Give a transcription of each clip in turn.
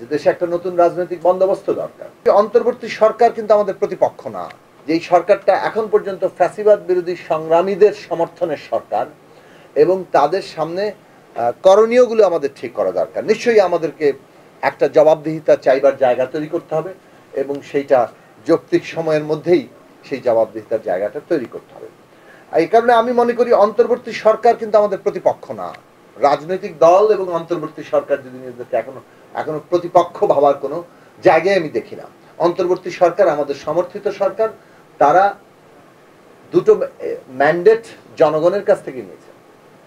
যে দেশে একটা নতুন রাজনৈতিক বন্দোবস্ত দরকার। অন্তর্বর্তী সরকার কিন্তু আমাদের প্রতিপক্ষ না। যে এই সরকারটা এখন পর্যন্ত ফ্যাসিবাদ বিরোধী সংগ্রামীদের সমর্থনের সরকার এবং তাদের সামনে করণীয়গুলো আমাদের ঠিক করা দরকার। নিশ্চয়ই আমাদেরকে একটা জবাবদিহিতা চাইবার জায়গা তৈরি করতে হবে এবং সেইটা যৌক্তিক সময়ের মধ্যেই সেই জবাবদিহিতার জায়গাটা তৈরি করতে হবে। এই কারণে আমি মনে করি অন্তর্বর্তী সরকার কিন্তু আমাদের প্রতিপক্ষ না। রাজনৈতিক দল এবং অন্তর্বর্তী সরকার যদি নিজেদেরকে এখনো প্রতিপক্ষ ভাবার কোনো জায়গায় আমি দেখি না। অন্তর্বর্তী সরকার আমাদের সমর্থিত সরকার, তারা দুটো ম্যান্ডেট জনগণের কাছ থেকে নিয়েছে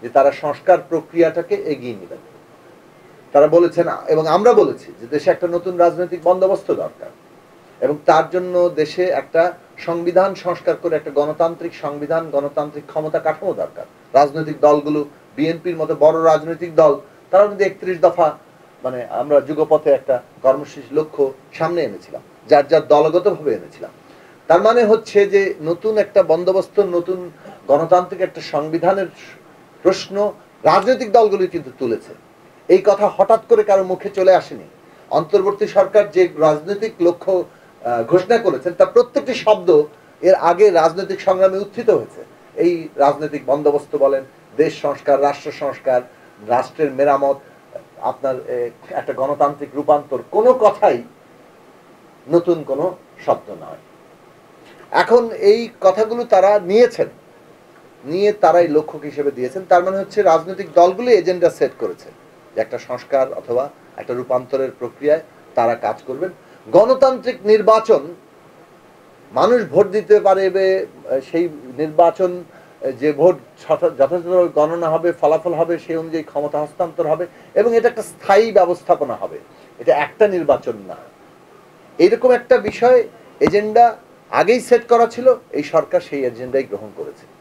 যে তারা সংস্কার প্রক্রিয়াটাকে এগিয়ে নেবেন। তারা বলেছেন এবং আমরা বলেছি যে দেশে একটা নতুন রাজনৈতিক বন্দোবস্ত দরকার এবং তার জন্য দেশে একটা সংবিধান সংস্কার করে একটা গণতান্ত্রিক সংবিধান, গণতান্ত্রিক ক্ষমতা কাঠামো দরকার। রাজনৈতিক দলগুলো, বিএনপির মতো বড় রাজনৈতিক দল, তারা কিন্তু 31 দফা মানে আমরা যুগপথে একটা কর্মসূচি লক্ষ্য সামনে এনেছিলাম, যার যার দলগতভাবে এনেছিলাম। তার মানে হচ্ছে যে নতুন একটা বন্দোবস্ত, নতুন গণতান্ত্রিক একটা সংবিধানের প্রশ্ন রাজনৈতিক দলগুলি কিন্তু তুলেছে। এই কথা হঠাৎ করে কারো মুখে চলে আসেনি। অন্তর্বর্তী সরকার যে রাজনৈতিক লক্ষ্য ঘোষণা করেছেন তার প্রত্যেকটি শব্দ এর আগে রাজনৈতিক সংগ্রামে উত্থিত হয়েছে। এই রাজনৈতিক বন্দোবস্ত বলেন, দেশ সংস্কার, রাষ্ট্র সংস্কার, রাষ্ট্রের মেরামত, আপনার একটা গণতান্ত্রিক রূপান্তর, কোনো কথাই নতুন কোনো শব্দ নয়। এখন এই কথাগুলো তারা নিয়েছেন, নিয়ে তারাই লক্ষ্য হিসেবে দিয়েছেন। তার মানে হচ্ছে রাজনৈতিক দলগুলো এজেন্ডা সেট করেছে যে একটা সংস্কার অথবা একটা রূপান্তরের প্রক্রিয়ায় তারা কাজ করবেন। গণতান্ত্রিক নির্বাচন, মানুষ ভোট দিতে পারবে, সেই নির্বাচন যে ভোট যথাযথ গণনা হবে, ফলাফল হবে, সেই অনুযায়ী ক্ষমতা হস্তান্তর হবে এবং এটা একটা স্থায়ী ব্যবস্থাপনা হবে। এটা একটা নির্বাচন না। এইরকম একটা বিষয় এজেন্ডা আগেই সেট করা ছিল, এই সরকার সেই এজেন্ডাই গ্রহণ করেছে।